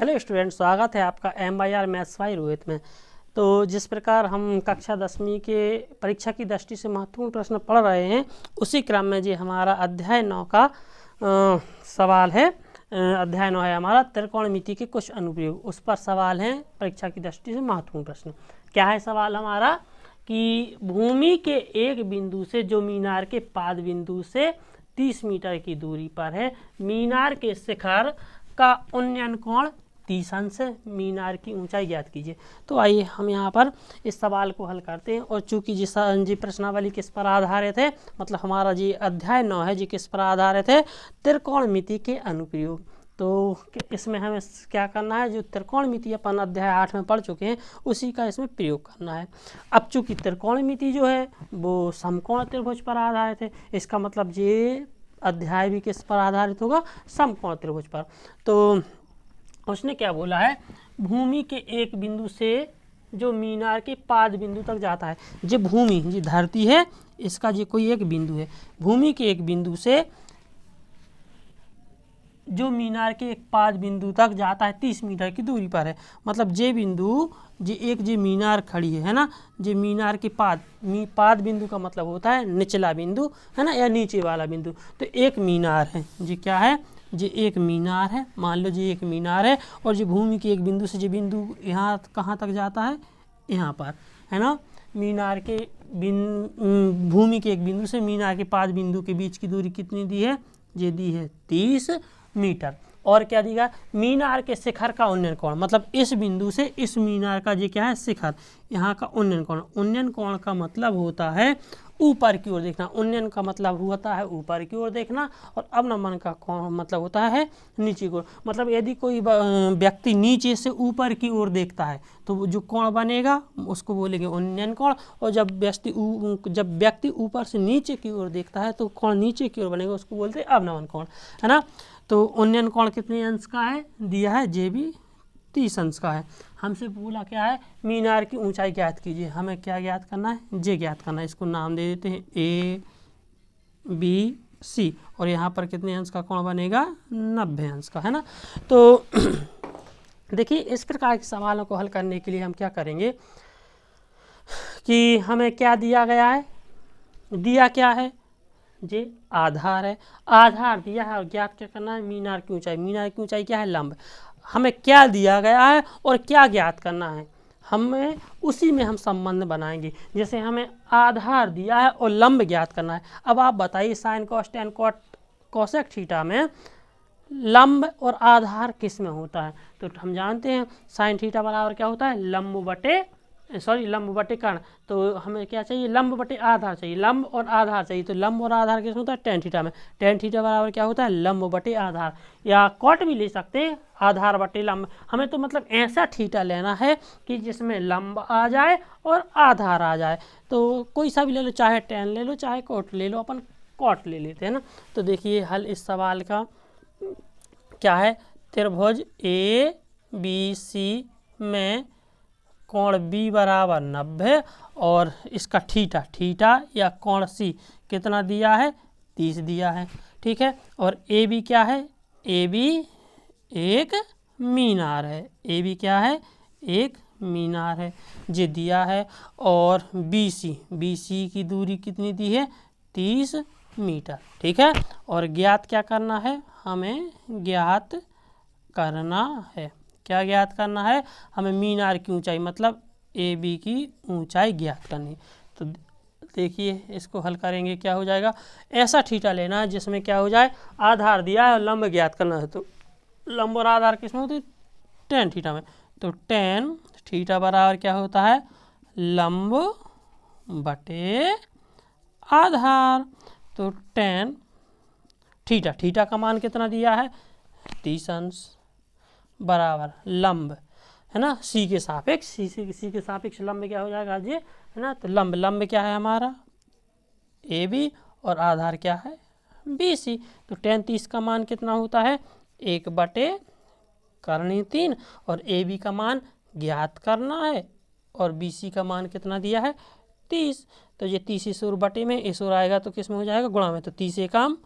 Hello student, स्वागत है आपका MYR मैथ्स वाई रोहित में। तो जिस प्रकार हम कक्षा 10वीं के परीक्षा की दृष्टि से महत्वपूर्ण प्रश्न पढ़ रहे हैं, उसी क्रम में जी हमारा अध्याय 9 का सवाल है। अध्याय 9 है हमारा त्रिकोणमिति के कुछ अनुप्रयोग, उस पर सवाल है परीक्षा की दृष्टि से महत्वपूर्ण प्रश्न। क्या है सवाल हमारा कि भूमि के एक बिंदु से जो मीनार के पाद बिंदु से 30 मीटर की दूरी पर है, मीनार के शिखर का उन्नयन कोण 30 अंश है, मीनार की ऊंचाई ज्ञात कीजिए। तो आइए हम यहाँ पर इस सवाल को हल करते हैं। और चूंकि जी प्रश्नावली किस पर आधारित है, मतलब हमारा जी अध्याय 9 है जी किस पर आधारित है, त्रिकोणमिति के अनुप्रयोग। तो इसमें हमें क्या करना है, जो त्रिकोणमिति अपन अध्याय 8 में पढ़ चुके हैं उसी का इसमें प्रयोग करना है। अब चूंकि त्रिकोणमिति जो है वो समकोण त्रिभुज पर आधारित है, इसका मतलब ये अध्याय भी किस पर आधारित होगा, समकोण त्रिभुज पर। तो उसने क्या बोला है, भूमि के एक बिंदु से जो मीनार के पाद बिंदु तक जाता है, जो भूमि जी धरती है, इसका जो कोई एक बिंदु है, भूमि के एक बिंदु से जो मीनार के एक पाद बिंदु तक जाता है 30 मीटर की दूरी पर है। मतलब जे बिंदु जे मीनार खड़ी है ना, जे मीनार के पाद बिंदु का मतलब होता है निचला बिंदु है ना, या नीचे वाला बिंदु। तो एक मीनार है जी, क्या है जी, एक मीनार है। मान लो जी एक मीनार है और जो भूमि के एक बिंदु से जो बिंदु यहाँ कहाँ तक जाता है, यहाँ पर है ना। मीनार के भूमि के एक बिंदु से मीनार के पाद बिंदु के बीच की दूरी कितनी दी है, ये दी है 30 मीटर। और क्या दिया, मीनार के शिखर का उन्नयन कोण, मतलब इस बिंदु से इस मीनार का ये क्या है, शिखर, यहाँ का उन्नयन कोण। उन्नयन कोण का मतलब होता है ऊपर की ओर देखना, उन्नयन का मतलब होता है ऊपर की ओर देखना, और अवनमन का कोण मतलब होता है नीचे की ओर। मतलब यदि कोई व्यक्ति नीचे से ऊपर की ओर देखता है तो जो कोण बनेगा उसको बोलेंगे उन्नयन कोण, और जब व्यक्ति ऊपर से नीचे की ओर देखता है तो कोण नीचे की ओर बनेगा, उसको बोलते हैं अवनमन कोण, है ना। तो उन्नयन कोण कितने अंश का है दिया है, जे भी 30 अंश का है। हमसे बोला क्या है, मीनार की ऊंचाई ज्ञात कीजिए। हमें क्या ज्ञात करना है, जे ज्ञात करना है। इसको नाम दे देते हैं ABC, और यहाँ पर कितने अंश का कोण बनेगा, 90 अंश का, है ना। तो देखिए इस प्रकार के सवालों को हल करने के लिए हम क्या करेंगे कि हमें क्या दिया गया है, दिया क्या है, जे आधार है, आधार दिया है और ज्ञात क्या करना है, मीनार की ऊंचाई। मीनार की ऊंचाई क्या है, लंब। हमें क्या दिया गया है और क्या ज्ञात करना है, हमें उसी में हम संबंध बनाएंगे। जैसे हमें आधार दिया है और लंब ज्ञात करना है। अब आप बताइए sine cos tan cot cosec theta में लंब और आधार किस में होता है। तो हम जानते हैं साइन थीटा बराबर क्या होता है, लंब बटे कर्ण। तो हमें क्या चाहिए, लंब बटे आधार चाहिए, लंब और आधार चाहिए। तो लंब और आधार किस में होता है, टेन थीटा में। टेन थीटा बराबर क्या होता है, लंब बटे आधार, या कॉट भी ले सकते हैं, आधार बटे लंब। हमें तो मतलब ऐसा थीटा लेना है कि जिसमें लंब आ जाए और आधार आ जाए। तो कोई सा भी ले लो, चाहे टेन ले लो चाहे कॉट ले लो, अपन कॉट ले लेते हैं ना। तो देखिए हल इस सवाल का क्या है, त्रिभुज ABC में कोण B बराबर 90 और इसका थीटा या कोण C कितना दिया है, 30 दिया है, ठीक है। और AB क्या है, AB एक मीनार है, AB क्या है, एक मीनार है, ये दिया है। और BC की दूरी कितनी दी है, 30 मीटर, ठीक है। और ज्ञात क्या करना है, हमें ज्ञात करना है, क्या ज्ञात करना है, हमें मीनार की ऊंचाई मतलब AB की ऊंचाई ज्ञात करनी। तो देखिए इसको हल करेंगे, क्या हो जाएगा, ऐसा थीटा लेना है जिसमें क्या हो जाए, आधार दिया है और लंब ज्ञात करना है। तो लंब और आधार किस में होती है, टेन थीटा में। तो टेन थीटा बराबर क्या होता है, लंब बटे आधार। तो टेन थीटा का मान कितना दिया है, 30 अंश बराबर लंब, है ना, सी के सापेक्ष लंब क्या हो जाएगा जी, है ना। तो लंब क्या है हमारा AB और आधार क्या है BC। तो टेन 30 का मान कितना होता है, 1 बटे करनी 3, और AB का मान ज्ञात करना है और BC का मान कितना दिया है, 30। तो ये 30 इस ओर बटे में, इस ओर आएगा तो किस में हो जाएगा, गुणा में। तो 30 एकम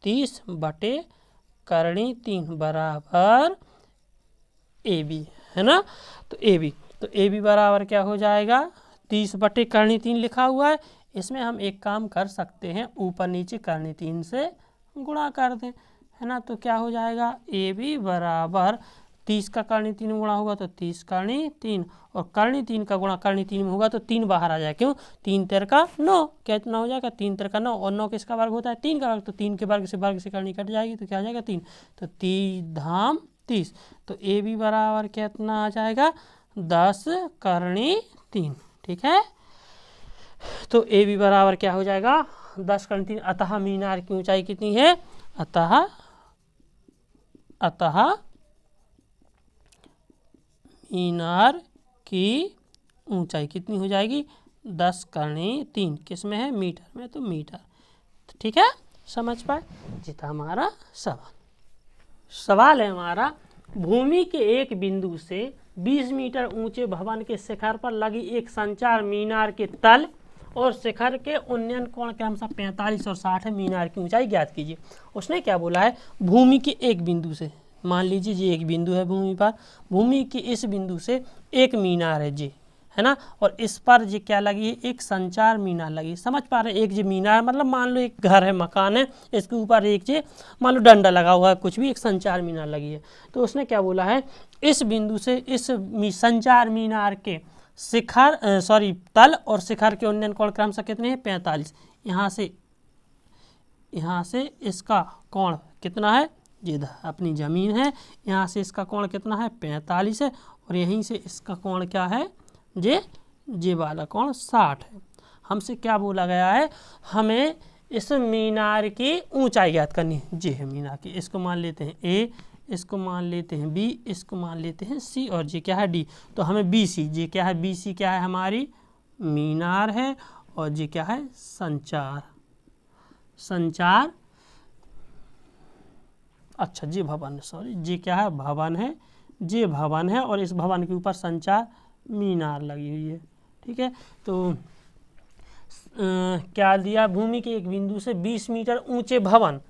30 बटे करणी 3 बराबर ए बी, है ना। तो ए बी बराबर क्या हो जाएगा, 30 बटे करनी 3 लिखा हुआ है। इसमें हम एक काम कर सकते हैं, ऊपर नीचे करनी 3 से गुणा कर दें, है ना। तो क्या हो जाएगा, ए बी बराबर 30 का करनी 3 गुणा होगा तो 30 करनी 3, और करनी 3 का गुणा करनी 3 में होगा तो 3 बाहर आ जाए, क्यों, 3 तेर का 9, कितना हो जाएगा, 3 तेर का 9, और 9 किसका वर्ग होता है, 3 का वर्ग, तो 3 के वर्ग से करनी कट जाएगी तो क्या आ जाएगा 3, तो 3 धाम 30। तो ए बी बराबर कितना आ जाएगा, 10 करनी 3, ठीक है। तो ए बी बराबर क्या हो जाएगा, 10 करनी 3। अतः मीनार की ऊंचाई कितनी है, अतः मीनार की ऊंचाई कितनी हो जाएगी, 10 करनी 3, किस में है, मीटर में, तो मीटर, ठीक है, समझ पाए। जीता हमारा सवाल है हमारा, भूमि के एक बिंदु से 20 मीटर ऊंचे भवन के शिखर पर लगी एक संचार मीनार के तल और शिखर के उन्नयन कोण क्रमशः 45 और 60 है, मीनार की ऊंचाई ज्ञात कीजिए। उसने क्या बोला है, भूमि के एक बिंदु से, मान लीजिए ये एक बिंदु है भूमि पर, भूमि के इस बिंदु से एक मीनार है जी, है ना, और इस पर ये क्या लगी है, एक संचार मीनार लगी, समझ पा रहे हैं। एक ये मीनार मतलब मान लो एक घर है, मकान है, इसके ऊपर एक ये मान लो डंडा लगा हुआ है, कुछ भी, एक संचार मीनार लगी है। तो उसने क्या बोला है, इस बिंदु से इस संचार मीनार के शिखर तल और शिखर के उन्नयन कोण क्रमशः कितने हैं, 45। यहाँ से इसका कोण कितना है, ये अपनी ज़मीन है, यहाँ से इसका कोण कितना है, 45 है, और यहीं से इसका कोण क्या है, जे वाला कोण 60 है। हमसे क्या बोला गया है, हमें इस मीनार की ऊंचाई ज्ञात करनी है, जे है मीनार की, इसको मान लेते हैं ए, इसको मान लेते हैं बी, इसको मान लेते हैं सी, और जे क्या है डी। तो हमें बी सी, जे क्या है, बी सी क्या है, हमारी मीनार है, और जे क्या है, संचार, अच्छा जी भवन, जी क्या है, भवन है, जी भवन है, और इस भवन के ऊपर संचार मीनार लगी हुई है, ठीक है। तो क्या दिया, भूमि के एक बिंदु से 20 मीटर ऊंचे भवन,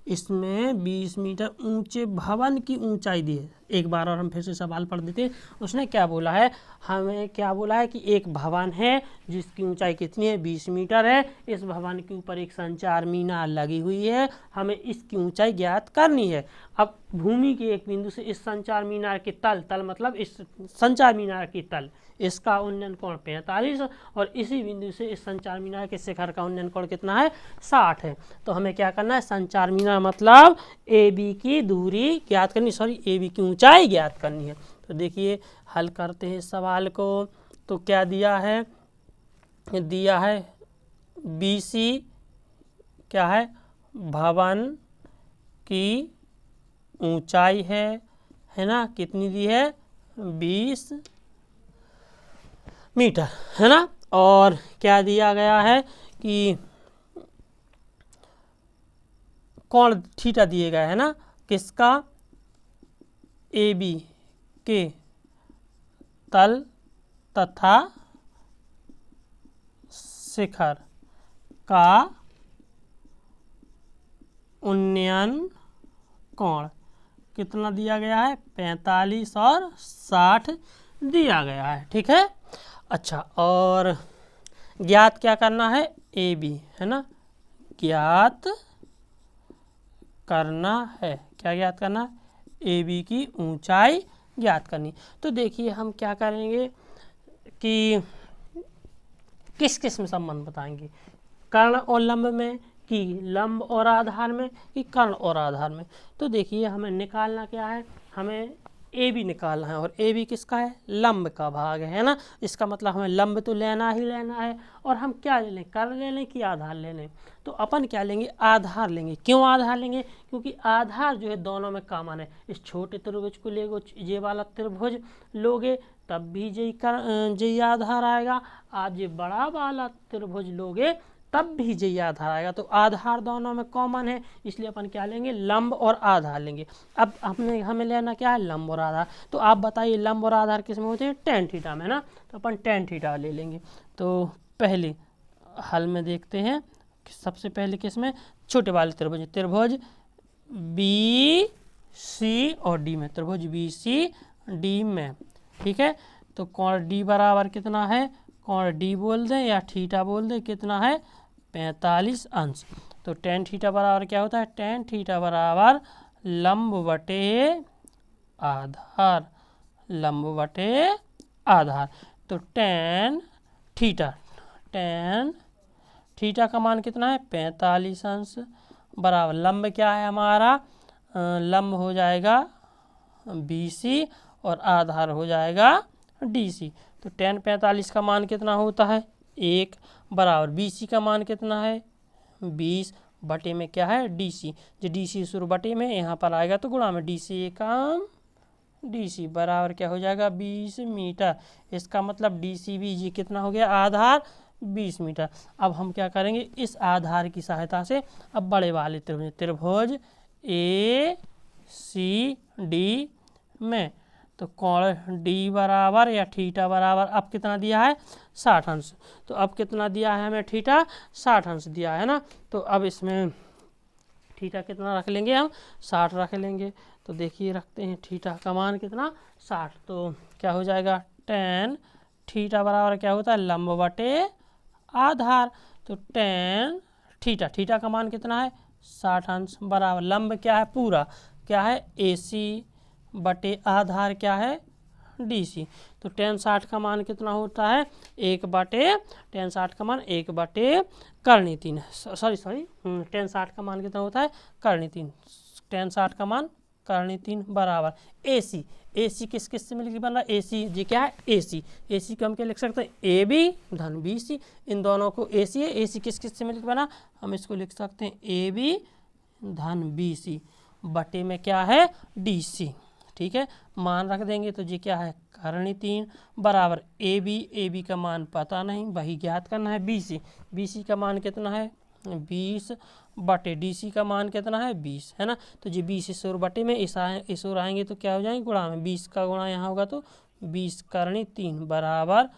इसमें 20 मीटर ऊंचे भवन की ऊंचाई दी है। एक बार और हम फिर से सवाल पढ़ देते हैं। उसने क्या बोला है, हमें क्या बोला है कि एक भवन है जिसकी ऊंचाई कितनी है, 20 मीटर है, इस भवन के ऊपर एक संचार मीनार लगी हुई है, हमें इसकी ऊंचाई ज्ञात करनी है। अब भूमि के एक बिंदु से इस संचार मीनार के तल मतलब इस संचार मीनार की तल, इसका उन्नयन कोण 45, और इसी बिंदु से इस संचार मीनार के शिखर का उन्नयन कोण कितना है, 60 है। तो हमें क्या करना है, संचार मीनार मतलब ए बी की दूरी ज्ञात करनी, ए बी की ऊंचाई ज्ञात करनी है। तो देखिए हल करते हैं इस सवाल को। तो क्या दिया है, बी सी क्या है, भवन की ऊंचाई है ना, कितनी दी है, 20 मीटर, है ना। और क्या दिया गया है कि कोण थीटा दिए गए है ना, किसका, ए बी के तल तथा शिखर का उन्नयन कोण कितना दिया गया है, 45 और 60 दिया गया है, ठीक है। अच्छा, और ज्ञात क्या करना है, ए बी, है ना, ज्ञात करना है, क्या ज्ञात करना है, ए बी की ऊंचाई ज्ञात करनी। तो देखिए हम क्या करेंगे कि किस किस में संबंध बताएंगे, कर्ण और लंब में, कि लंब और आधार में, कि कर्ण और आधार में। तो देखिए हमें निकालना क्या है, हमें ए बी निकालना है, और ए बी किसका है, लंब का भाग है ना। इसका मतलब हमें लंब तो लेना ही लेना है, और हम क्या ले लें, कर्ण ले लें कि आधार ले लें। तो अपन क्या लेंगे, आधार लेंगे। क्यों आधार लेंगे, क्योंकि आधार जो है दोनों में कॉमन है। इस छोटे त्रिभुज को लेगो, ये वाला त्रिभुज लोगे तब भी यही आधार आएगा, आप ये बड़ा वाला त्रिभुज लोगे तब भी यही आधार आएगा। तो आधार दोनों में कॉमन है, इसलिए अपन क्या लेंगे, लंब और आधार लेंगे। अब हमें लेना क्या है, लंब और आधार। तो आप बताइए लंब और आधार किस में होते हैं, tan थीटा में ना, तो अपन tan थीटा ले लेंगे। तो पहले हल में देखते हैं, सबसे पहले किस में, छोटे वाले त्रिभुज बी सी और डी में, त्रिभुज बी सी डी में, ठीक है। तो कोण डी बराबर कितना है, कोण डी बोल दें या थीटा बोल दें, कितना है 45 अंश। तो टेन थीटा बराबर क्या होता है, टेन थीटा बराबर लंब बटे आधार, लंब बटे आधार। तो टेन थीटा का मान कितना है 45 अंश बराबर लंब क्या है हमारा, लंब हो जाएगा BC और आधार हो जाएगा DC। तो टेन 45 का मान कितना होता है 1 बराबर BC का मान कितना है 20 बटे में क्या है DC, जो DC शुरू बटे में यहाँ पर आएगा तो गुणा में DC एकम DC बराबर क्या हो जाएगा 20 मीटर। इसका मतलब DCBG कितना हो गया, आधार 20 मीटर। अब हम क्या करेंगे, इस आधार की सहायता से अब बड़े वाले त्रिभुज ACD में, तो कोण D बराबर या थीटा बराबर अब कितना दिया है 60 अंश। तो अब कितना दिया है हमें, थीटा 60 अंश दिया है ना। तो अब इसमें थीटा कितना रख लेंगे हम, 60 रख लेंगे। तो देखिए रखते हैं थीटा का मान कितना 60। तो क्या हो जाएगा, टेन थीटा बराबर क्या होता है लंब बटे आधार। तो टेन थीटा का मान कितना है 60 अंश बराबर लंब क्या है पूरा, क्या है AC बटे आधार क्या है DC। तो टेन 60 का मान कितना होता है 1 बटे, टेन 60 का मान 1 बटे करनी 3, सॉरी टेन 60 का मान कितना होता है करनी 3, टेन 60 का मान करनी 3 बराबर AC किस किस से मिलकर बन रहा है AC, जी क्या है AC को हम क्या लिख सकते हैं AB धन BC, इन दोनों को AC है, AC किस किस से मिलकर बना, हम इसको लिख सकते हैं AB धन BC बटे में क्या है DC, ठीक है। मान रख देंगे तो जी क्या है करनी 3 बराबर AB का मान पता नहीं, वही ज्ञात करना है BC का मान कितना है 20 बटे DC का मान कितना है 20 है ना। तो जी 20 इस ओर बटे में इस ओर आएंगे तो क्या हो जाएंगे गुणा में, 20 का गुणा यहाँ होगा तो 20 करनी 3 बराबर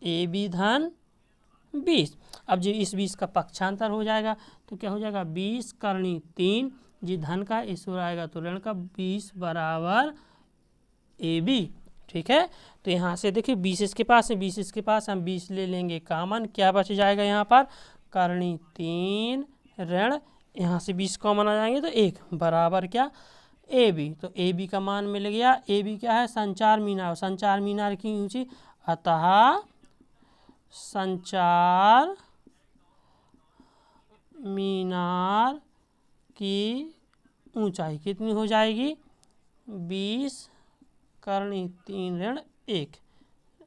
AB धन 20। अब जी इस 20 का पक्षांतर हो जाएगा तो क्या हो जाएगा 20 करनी 3, जी धन का इस ओर आएगा तो ऋण का 20 बराबर AB, ठीक है। तो यहाँ से देखिए 20 इसके पास है, 20 इसके पास, हम 20 ले लेंगे कॉमन, क्या बच जाएगा यहाँ पर करनी 3 ऋण, यहाँ से 20 कॉमन आ जाएंगे तो 1 बराबर क्या AB। तो AB का मान मिल गया, AB क्या है संचार मीनार की ऊंची, अतः संचार मीनार की ऊंचाई कितनी हो जाएगी 20 करनी 3 ऋण 1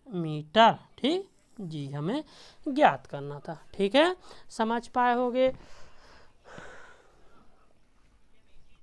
मीटर, ठीक जी, हमें ज्ञात करना था, ठीक है। समझ पाए होगे।